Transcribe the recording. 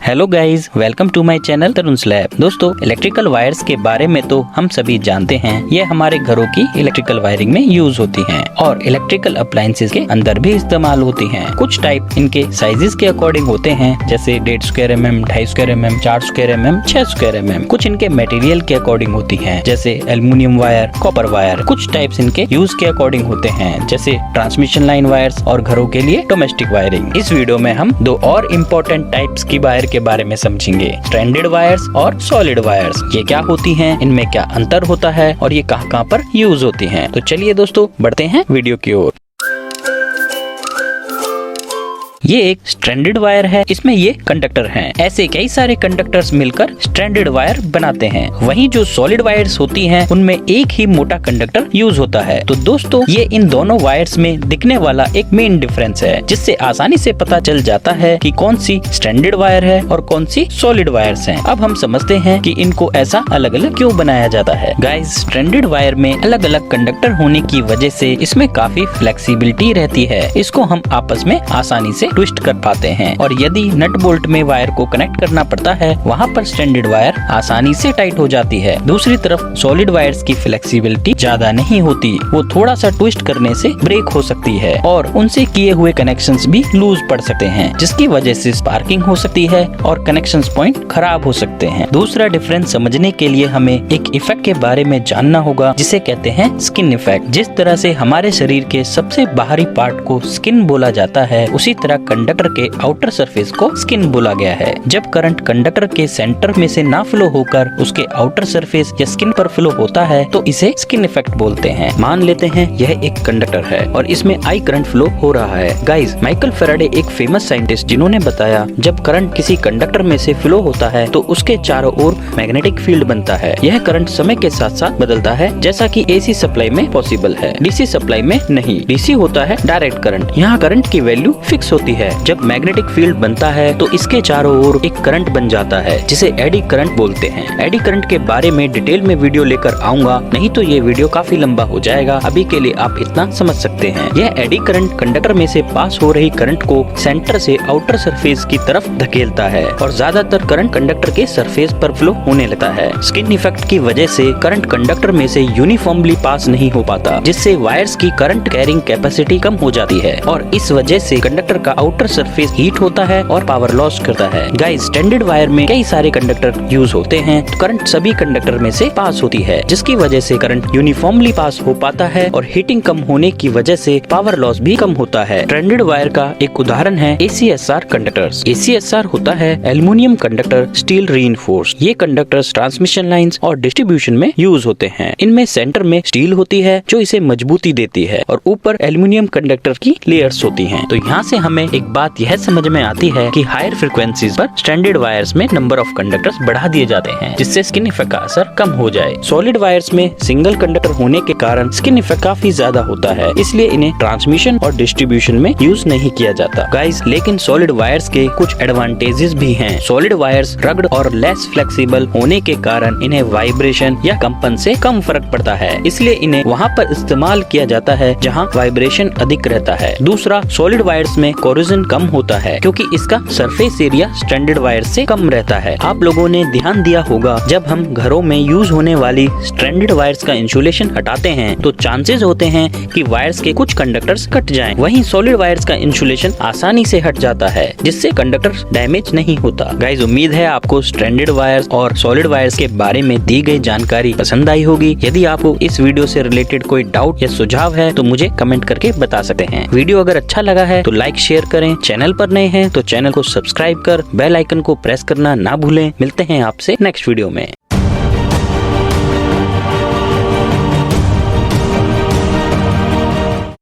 Hello guys, welcome to my channel Tarun lab. दोस्तों, electrical wires के बारे में तो हम सभी जानते हैं। ये हमारे घरों की इलेक्ट्रिकल वायरिंग में यूज होती हैं और इलेक्ट्रिकल अप्लायंसेस के अंदर भी इस्तेमाल होती हैं। कुछ टाइप इनके साइजेस के अकॉर्डिंग होते हैं, जैसे 1.5 square mm, 2.5 square mm, 4 square mm, 6 square mm। कुछ इनके मटेरियल के अकॉर्डिंग होती हैं, जैसे एल्युमिनियम वायर, कॉपर वायर। कुछ टाइप्स इनके यूज के अकॉर्डिंग होते हैं, जैसे ट्रांसमिशन लाइन वायर्स और घरों के लिए डोमेस्टिक वायरिंग। इस वीडियो में हम दो और इम्पोर्टेंट टाइप्स की वायर के बारे में समझेंगे, स्ट्रैंडेड वायर्स और सॉलिड वायर्स। ये क्या होती हैं, इनमें क्या अंतर होता है और ये कहाँ पर यूज होती हैं। तो चलिए दोस्तों, बढ़ते हैं वीडियो की ओर। ये एक स्ट्रैंडेड वायर है, इसमें ये कंडक्टर हैं। ऐसे कई सारे कंडक्टर्स मिलकर स्ट्रैंडेड वायर बनाते हैं। वहीं जो सॉलिड वायर्स होती हैं, उनमें एक ही मोटा कंडक्टर यूज होता है। तो दोस्तों, ये इन दोनों वायर्स में दिखने वाला एक मेन डिफरेंस है, जिससे आसानी से पता चल जाता है कि कौन सी स्ट्रैंडेड वायर है और कौन सी सॉलिड वायर्स हैं। अब हम समझते हैं कि इनको ऐसा अलग अलग क्यों बनाया जाता है। गाइस, स्ट्रैंडेड वायर में अलग अलग कंडक्टर होने की वजह से इसमें काफी फ्लेक्सिबिलिटी रहती है। इसको हम आपस में आसानी से ट्विस्ट कर पाते हैं और यदि नट बोल्ट में वायर को कनेक्ट करना पड़ता है, वहाँ पर स्ट्रैंडेड वायर आसानी से टाइट हो जाती है। दूसरी तरफ सॉलिड वायर्स की फ्लेक्सिबिलिटी ज्यादा नहीं होती, वो थोड़ा सा ट्विस्ट करने से ब्रेक हो सकती है और उनसे किए हुए कनेक्शंस भी लूज पड़ सकते हैं, जिसकी वजह से स्पार्किंग हो सकती है और कनेक्शंस पॉइंट खराब हो सकते हैं। दूसरा डिफरेंस समझने के लिए हमें एक इफेक्ट के बारे में जानना होगा, जिसे कहते हैं स्किन इफेक्ट। जिस तरह से हमारे शरीर के सबसे बाहरी पार्ट को स्किन बोला जाता है, उसी तरह कंडक्टर के आउटर सरफेस को स्किन बोला गया है। जब करंट कंडक्टर के सेंटर में से ना फ्लो होकर उसके आउटर सरफेस या स्किन पर फ्लो होता है, तो इसे स्किन इफेक्ट बोलते हैं। मान लेते हैं यह एक कंडक्टर है और इसमें आई करंट फ्लो हो रहा है। गाइस, माइकल फैराडे एक फेमस साइंटिस्ट, जिन्होंने बताया जब करंट किसी कंडक्टर में से फ्लो होता है तो उसके चारों ओर मैग्नेटिक फील्ड बनता है। यह करंट समय के साथ साथ बदलता है, जैसा कि एसी सप्लाई में पॉसिबल है, डीसी सप्लाई में नहीं। डीसी होता है डायरेक्ट करंट, यहाँ करंट की वैल्यू फिक्स होती है। जब मैग्नेटिक फील्ड बनता है तो इसके चारों ओर एक करंट बन जाता है, जिसे एडी करंट बोलते हैं। एडी करंट के बारे में डिटेल में वीडियो लेकर आऊंगा, नहीं तो ये वीडियो काफी लंबा हो जाएगा। अभी के लिए आप इतना समझ सकते हैं। यह एडी करंट कंडक्टर में से पास हो रही करंट को सेंटर से आउटर सरफेस की तरफ धकेलता है और ज्यादातर करंट कंडक्टर के सरफेस पर फ्लो होने लगता है। स्किन इफेक्ट की वजह से करंट कंडक्टर में से यूनिफॉर्मली पास नहीं हो पाता, जिससे वायर्स की करंट कैरिंग कैपेसिटी कम हो जाती है और इस वजह से कंडक्टर का आउटर सरफेस हीट होता है और पावर लॉस करता है। गाइस, स्टैंडर्ड वायर में कई सारे कंडक्टर यूज होते हैं, तो करंट सभी कंडक्टर में से पास होती है, जिसकी वजह से करंट यूनिफॉर्मली पास हो पाता है और हीटिंग कम होने की वजह से पावर लॉस भी कम होता है। स्टैंडर्ड वायर का एक उदाहरण है ACSR कंडक्टर्स। ACSR होता है एल्युमिनियम कंडक्टर स्टील रीइंफोर्स्ड। ये कंडक्टर्स ट्रांसमिशन लाइंस और डिस्ट्रीब्यूशन में यूज होते हैं। इनमें सेंटर में स्टील होती है जो इसे मजबूती देती है और ऊपर एल्युमिनियम कंडक्टर की लेयर्स होती हैं। तो यहाँ से हमें एक बात यह समझ में आती है कि हायर फ्रीक्वेंसीज पर स्टैंडर्ड वायर्स में नंबर ऑफ कंडक्टर्स बढ़ा दिए जाते हैं, जिससे स्किन इफेक्ट का असर कम हो जाए। सॉलिड वायर्स में सिंगल कंडक्टर होने के कारण स्किन इफेक्ट काफी ज्यादा होता है, इसलिए इन्हें ट्रांसमिशन और डिस्ट्रीब्यूशन में यूज नहीं किया जाता। गाइस, लेकिन सॉलिड वायर्स के कुछ एडवांटेजेस भी हैं। सॉलिड वायर्स रग्ड और लेस फ्लेक्सिबल होने के कारण इन्हें वाइब्रेशन या कंपन से कम फर्क पड़ता है, इसलिए इन्हें वहाँ पर इस्तेमाल किया जाता है जहाँ वाइब्रेशन अधिक रहता है। दूसरा, सॉलिड वायर्स में कोरोजन कम होता है, क्योंकि इसका सरफेस एरिया स्टैंडर्ड वायर से कम रहता है। आप लोगों ने ध्यान दिया होगा, जब हम घरों में यूज होने वाली स्टैंडर्ड वायर्स का इंसुलेशन हटाते हैं तो चांसेस होते हैं कि वायर्स के कुछ कंडक्टर्स कट जाएं। वहीं सॉलिड वायर्स का इंसुलेशन आसानी से हट जाता है, जिससे कंडक्टर डैमेज नहीं होता। गाइस, उम्मीद है आपको स्टैंडर्ड वायर्स और सॉलिड वायर्स के बारे में दी गई जानकारी पसंद आई होगी। यदि आपको इस वीडियो से रिलेटेड कोई डाउट या सुझाव है तो मुझे कमेंट करके बता सकते हैं। वीडियो अगर अच्छा लगा है तो लाइक शेयर करें। चैनल पर नए हैं तो चैनल को सब्सक्राइब कर बेल आइकन को प्रेस करना ना भूलें। मिलते हैं आपसे नेक्स्ट वीडियो में।